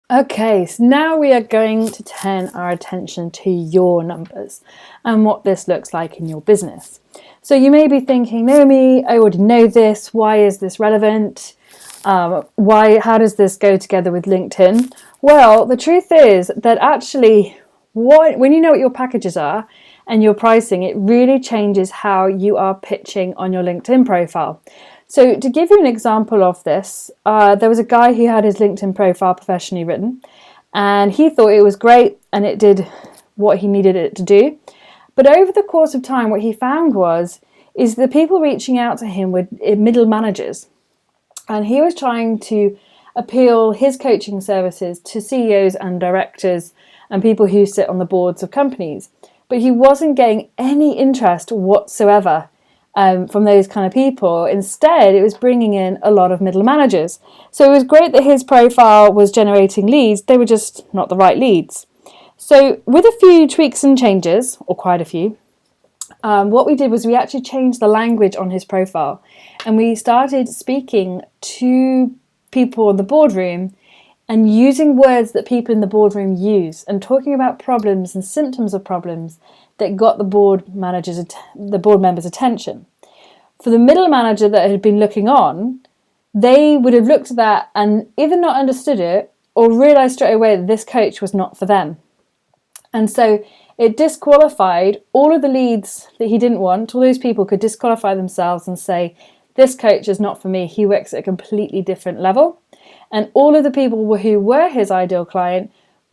Okay, so now we are going to turn our attention to your numbers and what this looks like in your business. So you may be thinking, Naomi, I already know this. Why is this relevant? How does this go together with LinkedIn? Well, the truth is that actually, when you know what your packages are and your pricing, it really changes how you are pitching on your LinkedIn profile. So to give you an example of this, there was a guy who had his LinkedIn profile professionally written, and he thought it was great and it did what he needed it to do. But over the course of time, what he found is the people reaching out to him were middle managers, and he was trying to appeal his coaching services to CEOs and directors and people who sit on the boards of companies. But he wasn't getting any interest whatsoever from those kind of people. Instead, it was bringing in a lot of middle managers. So it was great that his profile was generating leads. They were just not the right leads. So with a few tweaks and changes, or quite a few, what we did was we actually changed the language on his profile, and we started speaking to people in the boardroom and using words that people in the boardroom use and talking about problems and symptoms of problems that got the board members' attention. For the middle manager that had been looking on, they would have looked at that and either not understood it or realised straight away that this coach was not for them. And so it disqualified all of the leads that he didn't want. All those people could disqualify themselves and say, this coach is not for me. He works at a completely different level. And all of the people who were his ideal client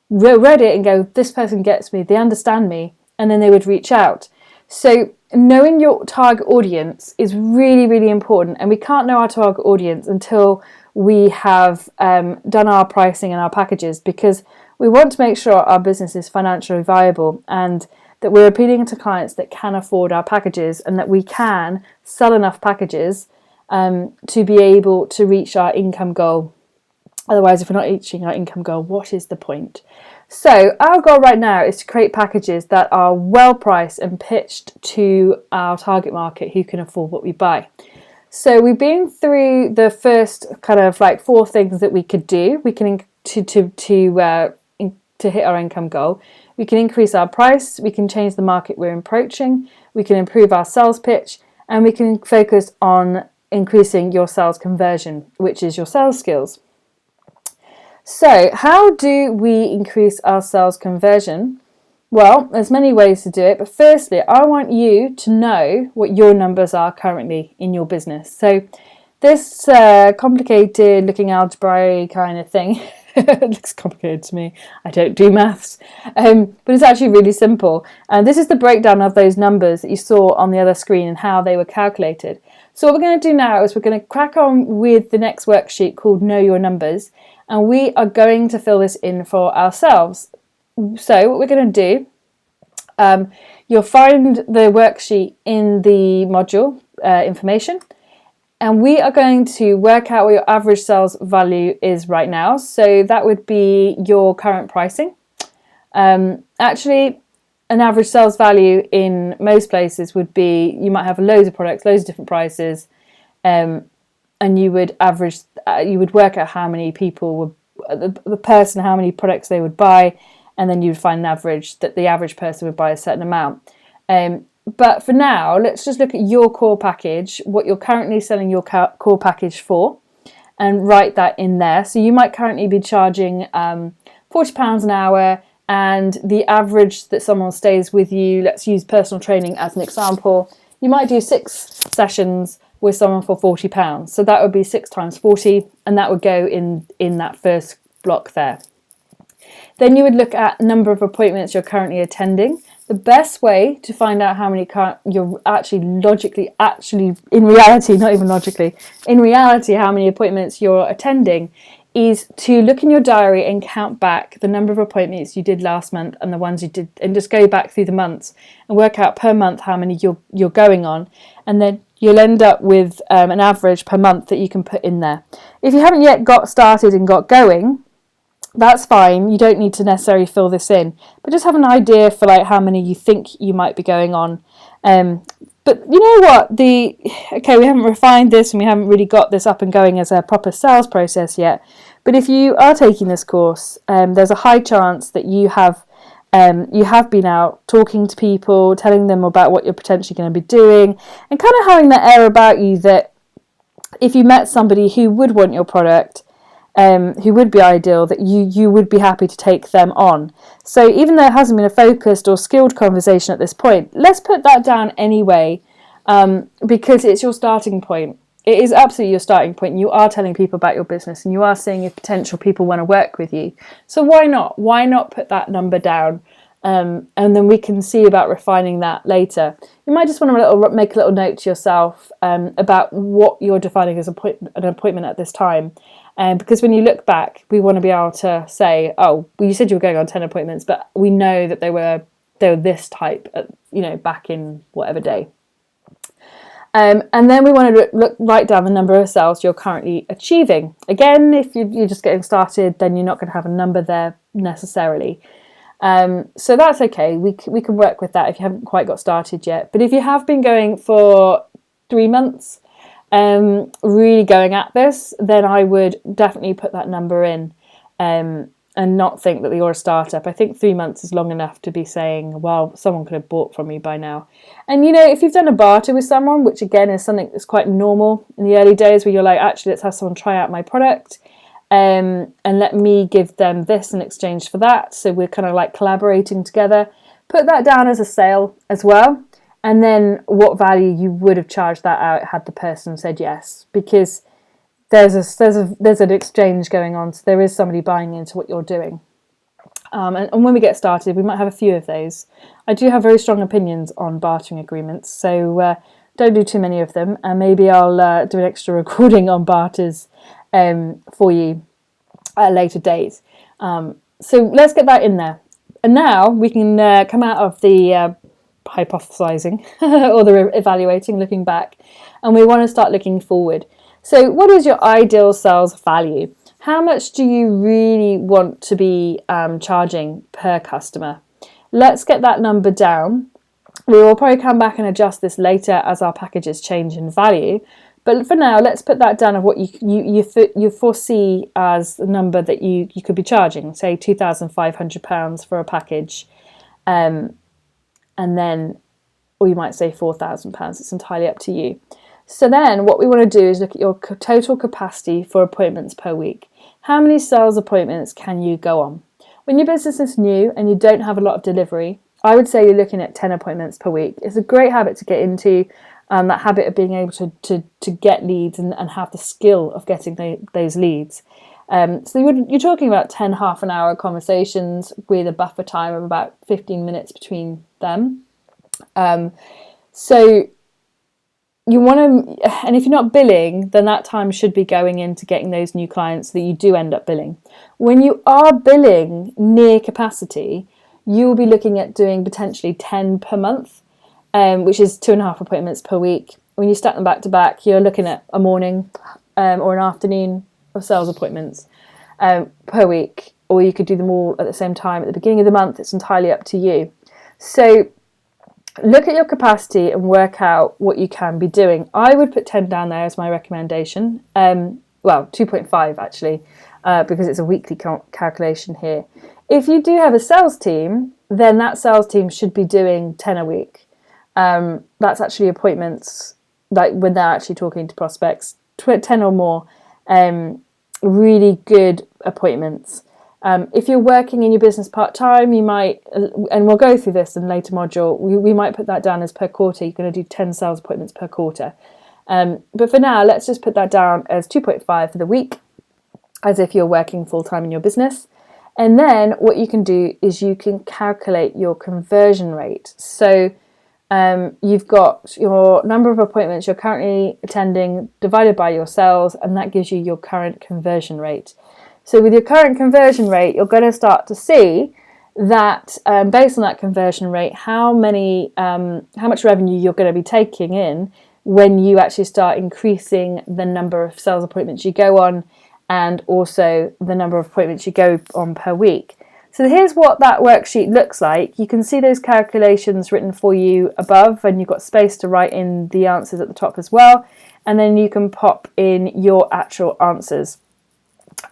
read it and go, this person gets me, they understand me, and then they would reach out. So knowing your target audience is really, really important. And we can't know our target audience until we have done our pricing and our packages, because we want to make sure our business is financially viable and that we're appealing to clients that can afford our packages and that we can sell enough packages to be able to reach our income goal. Otherwise, if we're not reaching our income goal, what is the point? So our goal right now is to create packages that are well priced and pitched to our target market who can afford what we buy. So we've been through the first kind of like 4 things that we could do. We can to hit our income goal. We can increase our price. We can change the market we're approaching. We can improve our sales pitch, and we can focus on increasing your sales conversion, which is your sales skills. So how do we increase our sales conversion? Well, there's many ways to do it, but firstly, I want you to know what your numbers are currently in your business. So this complicated looking algebra kind of thing, it looks complicated to me. I don't do maths, but it's actually really simple. And this is the breakdown of those numbers that you saw on the other screen and how they were calculated. So what we're going to do now is we're going to crack on with the next worksheet called Know Your Numbers, and we are going to fill this in for ourselves. So what we're going to do, you'll find the worksheet in the module information, and we are going to work out what your average sales value is right now. So that would be your current pricing. Actually, an average sales value in most places would be, you might have loads of products, loads of different prices, and you would work out how many people the person, how many products they would buy, and then you'd find an average that the average person would buy a certain amount. But for now, let's just look at your core package, what you're currently selling your core package for, and write that in there. So you might currently be charging £40 an hour, and the average that someone stays with you, let's use personal training as an example, you might do 6 sessions with someone for £40. So that would be 6 times 40, and that would go in that first block there. Then you would look at number of appointments you're currently attending. The best way to find out how many you're in reality, how many appointments you're attending is to look in your diary and count back the number of appointments you did last month and the ones you did, and just go back through the months and work out per month how many you're going on, and then you'll end up with an average per month that you can put in there. If you haven't yet got started and got going, that's fine. You don't need to necessarily fill this in, but just have an idea for like how many you think you might be going on. But you know what? We haven't refined this and we haven't really got this up and going as a proper sales process yet. But if you are taking this course, there's a high chance that you have been out talking to people, telling them about what you're potentially going to be doing, and kind of having that air about you that if you met somebody who would want your product, who would be ideal, that you would be happy to take them on. So even though it hasn't been a focused or skilled conversation at this point, let's put that down anyway, because it's your starting point. It is absolutely your starting point. You are telling people about your business and you are seeing if potential people want to work with you. So why not? Why not put that number down? And then we can see about refining that later. You might just want to make a little note to yourself about what you're defining as an appointment at this time. Because when you look back, we want to be able to say, oh, well, you said you were going on 10 appointments, but we know that they were this type, back in whatever day. And then we want to write down the number of sales you're currently achieving. Again, if you're just getting started, then you're not going to have a number there necessarily. So that's okay. We can work with that if you haven't quite got started yet. But if you have been going for 3 months, really going at this, then I would definitely put that number in, and not think that you're a startup. I think 3 months is long enough to be saying, well, someone could have bought from me by now. And if you've done a barter with someone, which again is something that's quite normal in the early days, where you're like, actually, let's have someone try out my product, and let me give them this in exchange for that. So we're kind of like collaborating together. Put that down as a sale as well. And then what value you would have charged that out had the person said yes, because there's an exchange going on. So there is somebody buying into what you're doing. And when we get started, we might have a few of those. I do have very strong opinions on bartering agreements, so don't do too many of them. And maybe I'll do an extra recording on barters for you at a later date. So let's get that in there. And now we can come out of the hypothesizing or the evaluating, looking back, and we want to start looking forward. So what is your ideal sales value? How much do you really want to be charging per customer? Let's get that number down. We will probably come back and adjust this later as our packages change in value. But for now, let's put that down of what you foresee as the number that you could be charging, say £2,500 for a package, and then, or you might say £4,000. It's entirely up to you. So then what we want to do is look at your total capacity for appointments per week. How many sales appointments can you go on? When your business is new and you don't have a lot of delivery, I would say you're looking at 10 appointments per week. It's a great habit to get into, that habit of being able to get leads and have the skill of getting those leads. So you're talking about 10 half-an-hour conversations with a buffer time of about 15 minutes between them. So you want to, and if you're not billing, then that time should be going into getting those new clients so that you do end up billing. When you are billing near capacity, you will be looking at doing potentially 10 per month, which is 2.5 appointments per week. When you stack them back to back, you're looking at a morning or an afternoon of sales appointments per week, or you could do them all at the same time at the beginning of the month. It's entirely up to you. So look at your capacity and work out what you can be doing. I would put 10 down there as my recommendation. Well, 2.5 actually, because it's a weekly calculation here. If you do have a sales team, then that sales team should be doing 10 a week. That's actually appointments, like when they're actually talking to prospects, 10 or more, really good appointments. If you're working in your business part-time, you might, and we'll go through this in a later module, we might put that down as per quarter. You're going to do 10 sales appointments per quarter. But for now, let's just put that down as 2.5 for the week, as if you're working full-time in your business. And then what you can do is you can calculate your conversion rate. So you've got your number of appointments you're currently attending divided by your sales, and that gives you your current conversion rate. So with your current conversion rate, you're going to start to see that based on that conversion rate, how much revenue you're going to be taking in when you actually start increasing the number of sales appointments you go on, and also the number of appointments you go on per week. So here's what that worksheet looks like. You can see those calculations written for you above, and you've got space to write in the answers at the top as well. And then you can pop in your actual answers.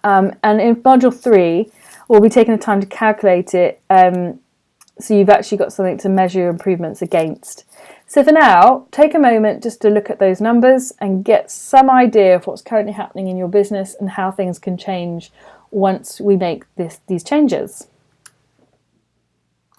And in module 3, we'll be taking the time to calculate it, so you've actually got something to measure your improvements against. So for now, take a moment just to look at those numbers and get some idea of what's currently happening in your business and how things can change once we make these changes.